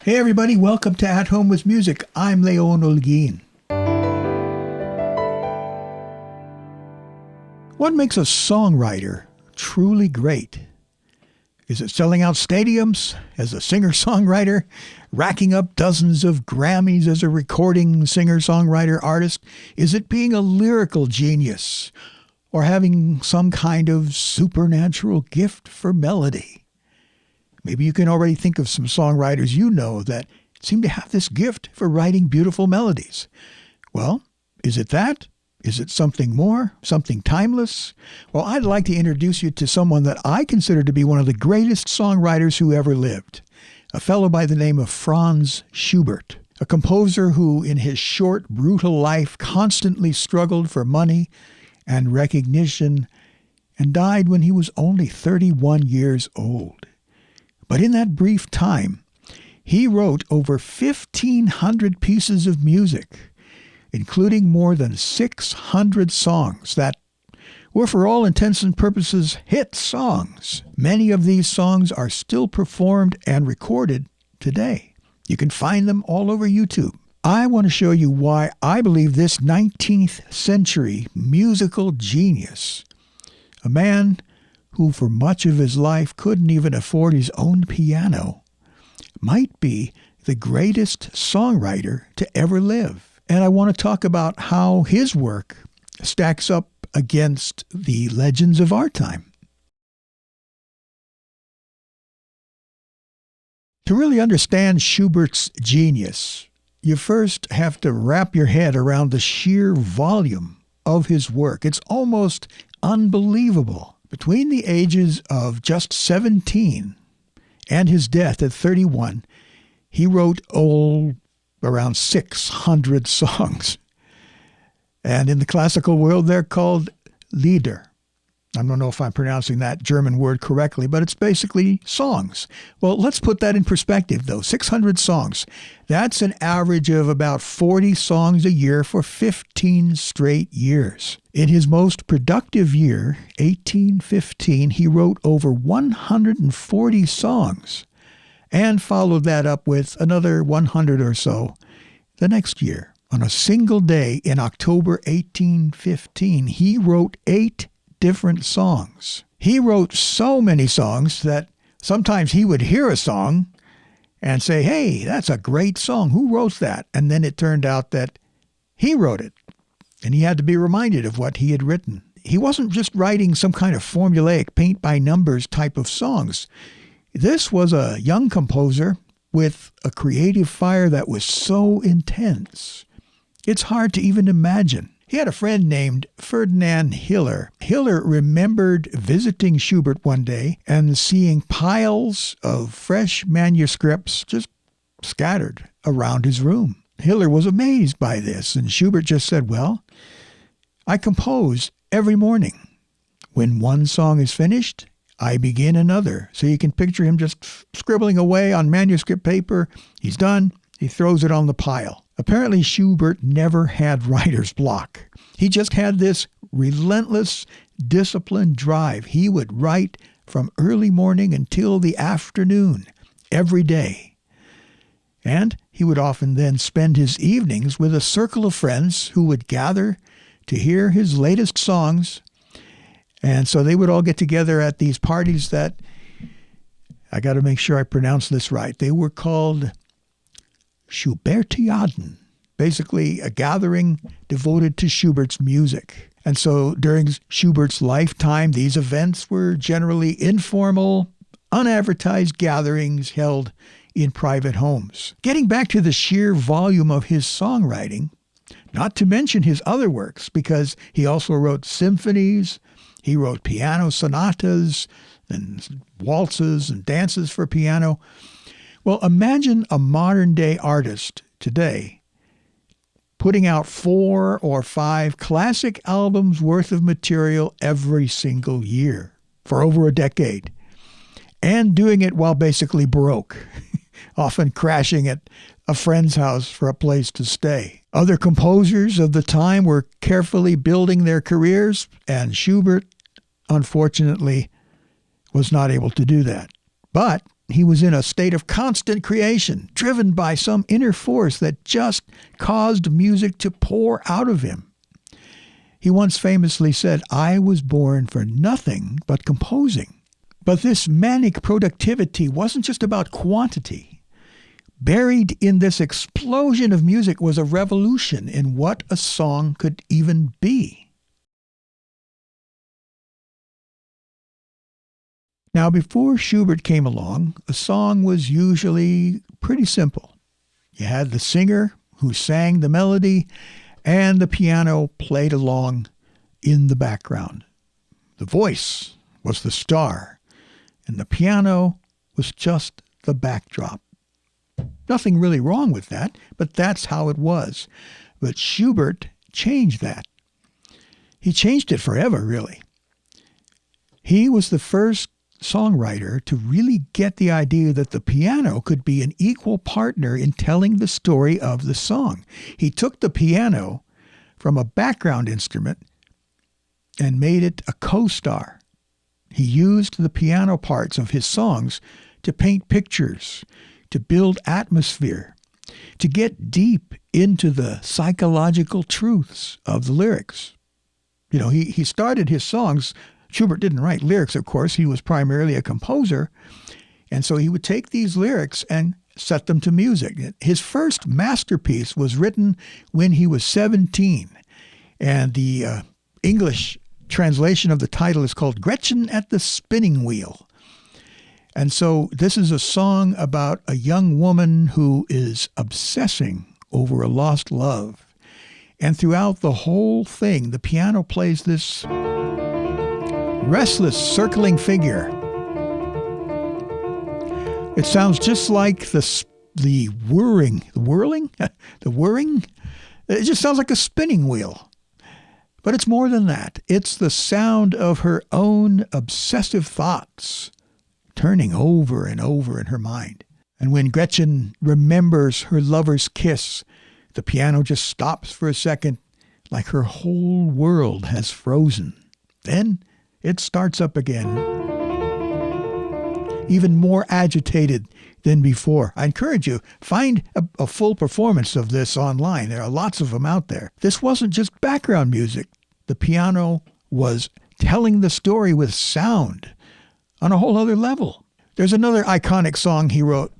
Hey everybody, welcome to At Home with Music. I'm Leon Olguin. What makes a songwriter truly great? Is it selling out stadiums as a singer-songwriter, racking up dozens of Grammys as a recording singer-songwriter artist? Is it being a lyrical genius or having some kind of supernatural gift for melody? Maybe you can already think of some songwriters you know that seem to have this gift for writing beautiful melodies. Well, is it that? Is it something more? Something timeless? Well, I'd like to introduce you to someone that I consider to be one of the greatest songwriters who ever lived. A fellow by the name of Franz Schubert, a composer who in his short, brutal life constantly struggled for money and recognition and died when he was only 31 years old. But in that brief time, he wrote over 1,500 pieces of music, including more than 600 songs that were for all intents and purposes hit songs. Many of these songs are still performed and recorded today. You can find them all over YouTube. I want to show you why I believe this 19th century musical genius, a man who for much of his life couldn't even afford his own piano, might be the greatest songwriter to ever live. And I want to talk about how his work stacks up against the legends of our time. To really understand Schubert's genius, you first have to wrap your head around the sheer volume of his work. It's almost unbelievable. Between the ages of just 17 and his death at 31, he wrote around 600 songs. And in the classical world, they're called Lieder. I don't know if I'm pronouncing that German word correctly, but it's basically songs. Well, let's put that in perspective, though. 600 songs. That's an average of about 40 songs a year for 15 straight years. In his most productive year, 1815, he wrote over 140 songs and followed that up with another 100 or so the next year. On a single day in October 1815, he wrote 8 different songs. He wrote so many songs that sometimes he would hear a song and say, hey, that's a great song. Who wrote that? And then it turned out that he wrote it. And he had to be reminded of what he had written. He wasn't just writing some kind of formulaic paint-by-numbers type of songs. This was a young composer with a creative fire that was so intense. It's hard to even imagine. He had a friend named Ferdinand Hiller. Hiller remembered visiting Schubert one day and seeing piles of fresh manuscripts just scattered around his room. Hiller was amazed by this, and Schubert just said, well, I compose every morning. When one song is finished, I begin another. So you can picture him just scribbling away on manuscript paper. He's done. He throws it on the pile. Apparently, Schubert never had writer's block. He just had this relentless, disciplined drive. He would write from early morning until the afternoon every day. And he would often then spend his evenings with a circle of friends who would gather to hear his latest songs. And so they would all get together at these parties that, I got to make sure I pronounce this right, they were called Schubertiaden, basically a gathering devoted to Schubert's music. And so during Schubert's lifetime, these events were generally informal, unadvertised gatherings held in private homes. Getting back to the sheer volume of his songwriting, not to mention his other works, because he also wrote symphonies, he wrote piano sonatas and waltzes and dances for piano. Well, imagine a modern-day artist today putting out 4 or 5 classic albums worth of material every single year for over a decade, and doing it while basically broke, often crashing at a friend's house for a place to stay. Other composers of the time were carefully building their careers, and Schubert, unfortunately, was not able to do that. But he was in a state of constant creation, driven by some inner force that just caused music to pour out of him. He once famously said, "I was born for nothing but composing." But this manic productivity wasn't just about quantity. Buried in this explosion of music was a revolution in what a song could even be. Now, before Schubert came along, a song was usually pretty simple. You had the singer who sang the melody, and the piano played along in the background. The voice was the star, and the piano was just the backdrop. Nothing really wrong with that, but that's how it was. But Schubert changed that. He changed it forever, really. He was the first songwriter to really get the idea that the piano could be an equal partner in telling the story of the song. He took the piano from a background instrument and made it a co-star. He used the piano parts of his songs to paint pictures, to build atmosphere, to get deep into the psychological truths of the lyrics. You know, he started his songs. Schubert didn't write lyrics, of course. He was primarily a composer. And so he would take these lyrics and set them to music. His first masterpiece was written when he was 17. And the English translation of the title is called Gretchen at the Spinning Wheel. And so this is a song about a young woman who is obsessing over a lost love. And throughout the whole thing, the piano plays this restless, circling figure. It sounds just like the whirring. The whirring? It just sounds like a spinning wheel. But it's more than that. It's the sound of her own obsessive thoughts turning over and over in her mind. And when Gretchen remembers her lover's kiss, the piano just stops for a second, like her whole world has frozen. Then it starts up again, even more agitated than before. I encourage you, find a full performance of this online. There are lots of them out there. This wasn't just background music. The piano was telling the story with sound on a whole other level. There's another iconic song he wrote,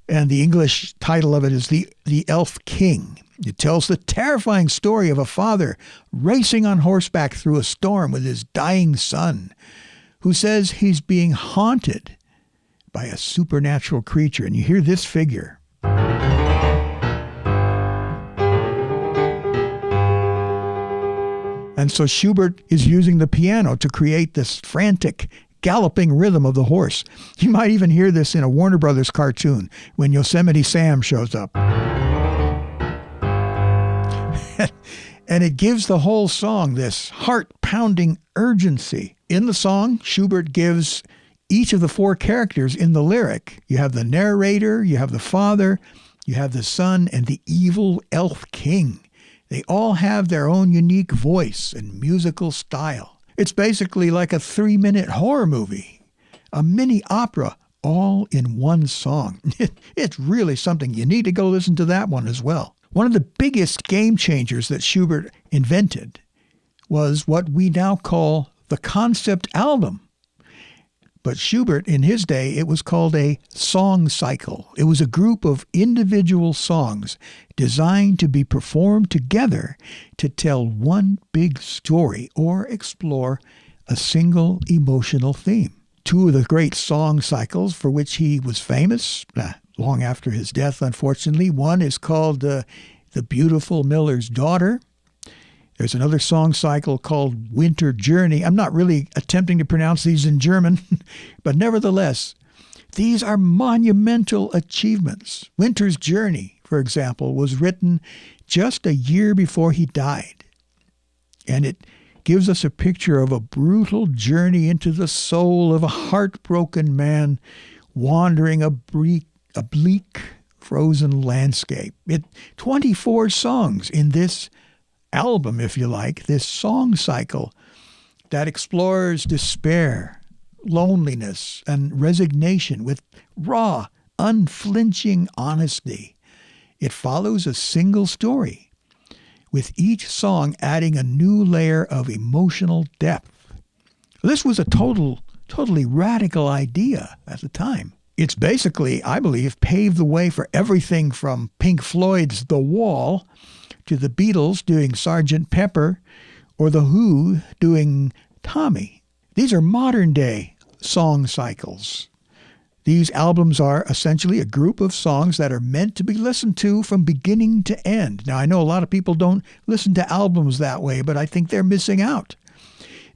and the English title of it is The Elf King. It tells the terrifying story of a father racing on horseback through a storm with his dying son, who says he's being haunted by a supernatural creature. And you hear this figure. And so Schubert is using the piano to create this frantic, galloping rhythm of the horse. You might even hear this in a Warner Brothers cartoon when Yosemite Sam shows up. And it gives the whole song this heart-pounding urgency. In the song, Schubert gives each of the four characters in the lyric. You have the narrator, you have the father, you have the son, and the evil elf king. They all have their own unique voice and musical style. It's basically like a 3-minute horror movie, a mini opera, all in one song. It's really something. You need to go listen to that one as well. One of the biggest game changers that Schubert invented was what we now call the concept album. But Schubert, in his day, it was called a song cycle. It was a group of individual songs designed to be performed together to tell one big story or explore a single emotional theme. Two of the great song cycles for which he was famous, long after his death, unfortunately. One is called The Beautiful Miller's Daughter. There's another song cycle called Winter Journey. I'm not really attempting to pronounce these in German, but nevertheless, these are monumental achievements. Winter's Journey, for example, was written just a year before he died. And it gives us a picture of a brutal journey into the soul of a heartbroken man wandering a bleak, frozen landscape. 24 songs in this album, if you like, this song cycle that explores despair, loneliness and resignation with raw, unflinching honesty. It follows a single story, with each song adding a new layer of emotional depth. This was a totally radical idea at the time. It's basically, I believe, paved the way for everything from Pink Floyd's The Wall to the Beatles doing Sgt. Pepper or The Who doing Tommy. These are modern-day song cycles. These albums are essentially a group of songs that are meant to be listened to from beginning to end. Now, I know a lot of people don't listen to albums that way, but I think they're missing out.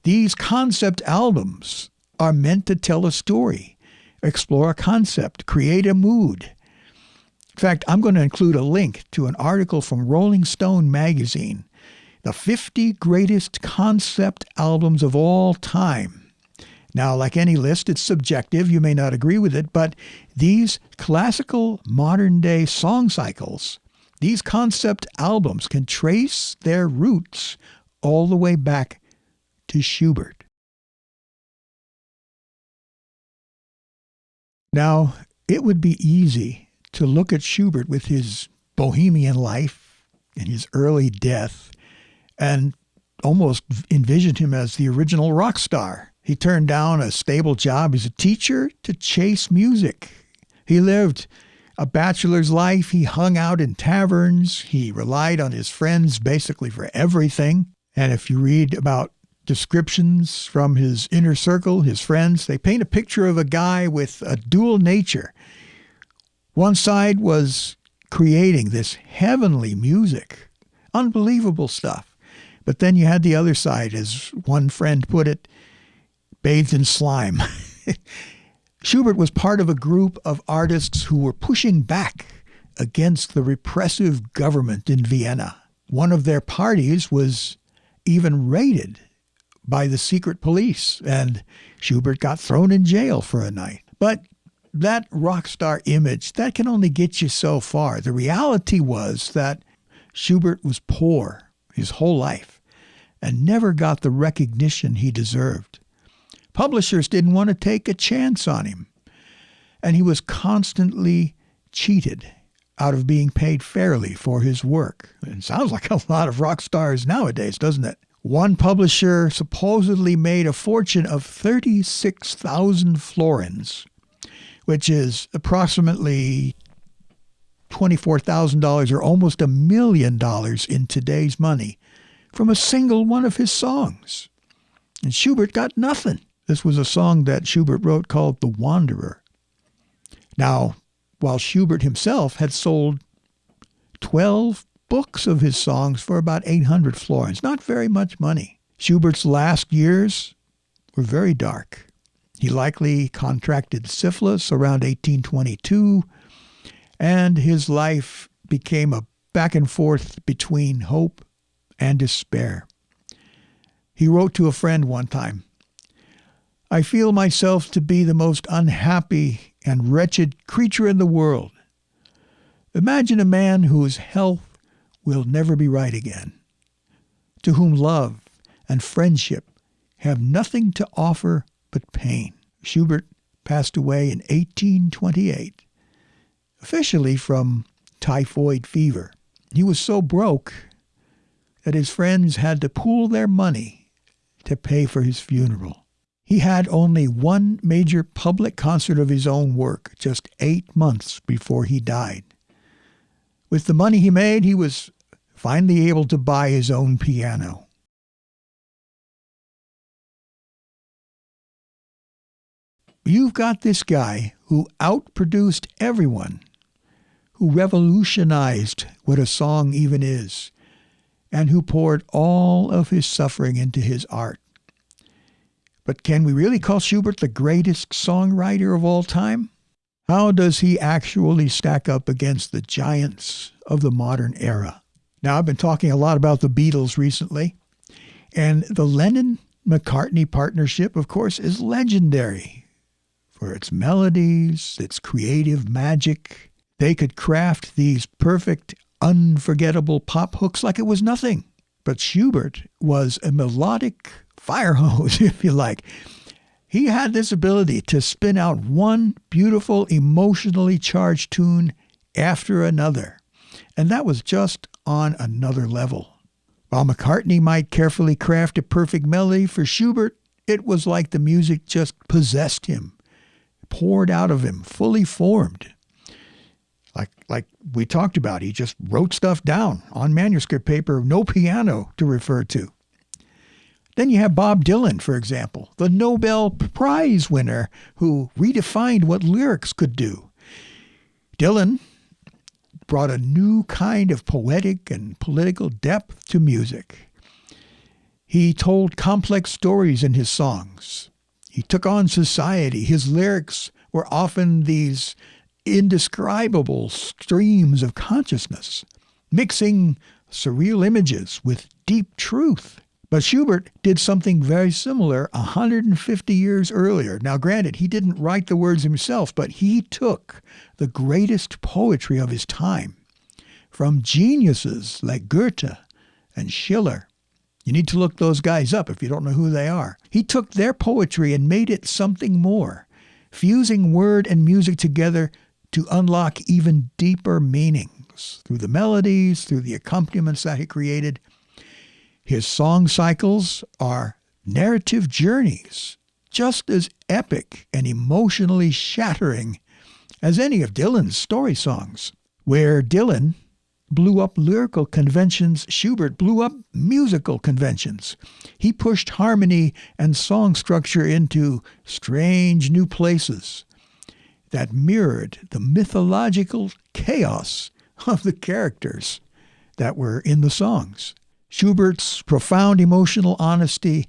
These concept albums are meant to tell a story, explore a concept, create a mood. In fact, I'm going to include a link to an article from Rolling Stone magazine, the 50 greatest concept albums of all time. Now, like any list, it's subjective. You may not agree with it, but these classical modern-day song cycles, these concept albums can trace their roots all the way back to Schubert. Now, it would be easy to look at Schubert with his bohemian life and his early death and almost envision him as the original rock star. He turned down a stable job as a teacher to chase music. He lived a bachelor's life. He hung out in taverns. He relied on his friends basically for everything. And if you read about descriptions from his inner circle, his friends, they paint a picture of a guy with a dual nature. One side was creating this heavenly music, unbelievable stuff. But then you had the other side, as one friend put it, bathed in slime. Schubert was part of a group of artists who were pushing back against the repressive government in Vienna. One of their parties was even raided by the secret police, and Schubert got thrown in jail for a night. But that rock star image, that can only get you so far. The reality was that Schubert was poor his whole life and never got the recognition he deserved. Publishers didn't want to take a chance on him, and he was constantly cheated out of being paid fairly for his work. It sounds like a lot of rock stars nowadays, doesn't it? One publisher supposedly made a fortune of 36,000 florins, which is approximately $24,000 or almost $1 million in today's money from a single one of his songs. And Schubert got nothing. This was a song that Schubert wrote called The Wanderer. Now, while Schubert himself had sold 12 books of his songs for about 800 florins, not very much money. Schubert's last years were very dark. He likely contracted syphilis around 1822, and his life became a back and forth between hope and despair. He wrote to a friend one time, "I feel myself to be the most unhappy and wretched creature in the world. Imagine a man whose health will never be right again, to whom love and friendship have nothing to offer but pain." Schubert passed away in 1828, officially from typhoid fever. He was so broke that his friends had to pool their money to pay for his funeral. He had only one major public concert of his own work just 8 months before he died. With the money he made, he was finally able to buy his own piano. You've got this guy who outproduced everyone, who revolutionized what a song even is, and who poured all of his suffering into his art. But can we really call Schubert the greatest songwriter of all time? How does he actually stack up against the giants of the modern era? Now, I've been talking a lot about the Beatles recently, and the Lennon-McCartney partnership, of course, is legendary for its melodies, its creative magic. They could craft these perfect, unforgettable pop hooks like it was nothing. But Schubert was a melodic fire hose, if you like. He had this ability to spin out one beautiful, emotionally charged tune after another. And that was just on another level. While McCartney might carefully craft a perfect melody, for Schubert, it was like the music just possessed him, poured out of him, fully formed. Like we talked about, he just wrote stuff down on manuscript paper, no piano to refer to. Then you have Bob Dylan, for example, the Nobel Prize winner who redefined what lyrics could do. Dylan brought a new kind of poetic and political depth to music. He told complex stories in his songs. He took on society. His lyrics were often these indescribable streams of consciousness, mixing surreal images with deep truth. But Schubert did something very similar 150 years earlier. Now, granted, he didn't write the words himself, but he took the greatest poetry of his time from geniuses like Goethe and Schiller. You need to look those guys up if you don't know who they are. He took their poetry and made it something more, fusing word and music together to unlock even deeper meanings through the melodies, through the accompaniments that he created. His song cycles are narrative journeys, just as epic and emotionally shattering as any of Dylan's story songs. Where Dylan blew up lyrical conventions, Schubert blew up musical conventions. He pushed harmony and song structure into strange new places that mirrored the mythological chaos of the characters that were in the songs. Schubert's profound emotional honesty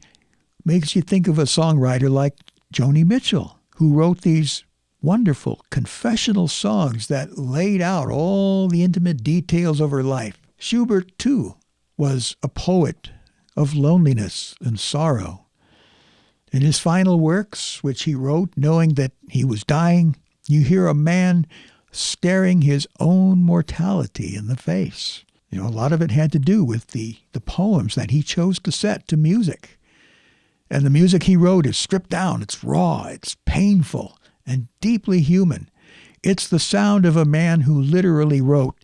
makes you think of a songwriter like Joni Mitchell, who wrote these wonderful confessional songs that laid out all the intimate details of her life. Schubert, too, was a poet of loneliness and sorrow. In his final works, which he wrote knowing that he was dying, you hear a man staring his own mortality in the face. A lot of it had to do with the poems that he chose to set to music. And the music he wrote is stripped down, it's raw, it's painful, and deeply human. It's the sound of a man who literally wrote,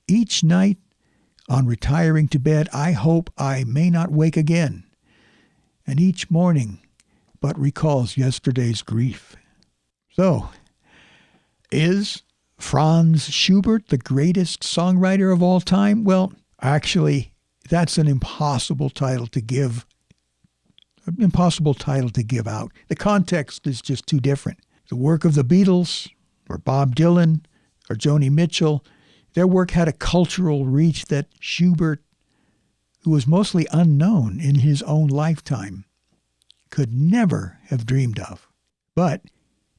"Each night on retiring to bed, I hope I may not wake again. And each morning but recalls yesterday's grief." So, is Franz Schubert the greatest songwriter of all time? Well, actually, that's an impossible title to give out. The context is just too different. The work of the Beatles, or Bob Dylan, or Joni Mitchell, their work had a cultural reach that Schubert, who was mostly unknown in his own lifetime, could never have dreamed of. But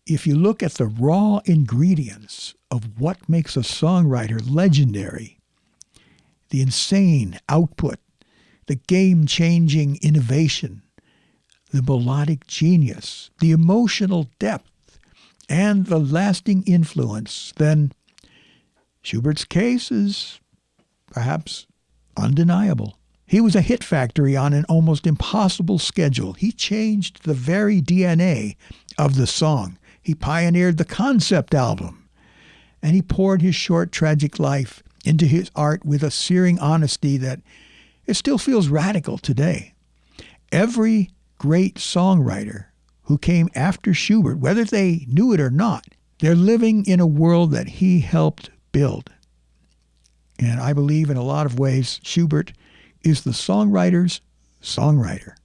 if you look at the raw ingredients of what makes a songwriter legendary, the insane output, the game-changing innovation, the melodic genius, the emotional depth, and the lasting influence, then Schubert's case is perhaps undeniable. He was a hit factory on an almost impossible schedule. He changed the very DNA of the song. He pioneered the concept album. And he poured his short, tragic life into his art with a searing honesty that it still feels radical today. Every great songwriter who came after Schubert, whether they knew it or not, they're living in a world that he helped build. And I believe in a lot of ways, Schubert is the songwriter's songwriter.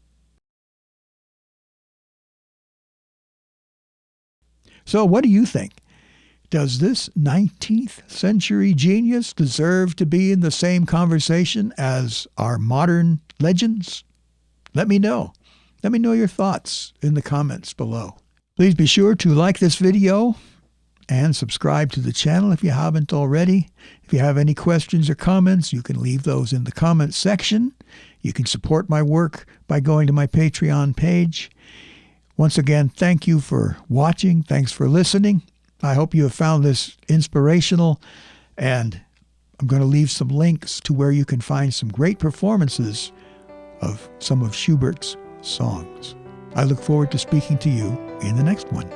So what do you think? Does this 19th century genius deserve to be in the same conversation as our modern legends? Let me know. Let me know your thoughts in the comments below. Please be sure to like this video and subscribe to the channel if you haven't already. If you have any questions or comments, you can leave those in the comments section. You can support my work by going to my Patreon page. Once again, thank you for watching. Thanks for listening. I hope you have found this inspirational, and I'm going to leave some links to where you can find some great performances of some of Schubert's songs. I look forward to speaking to you in the next one.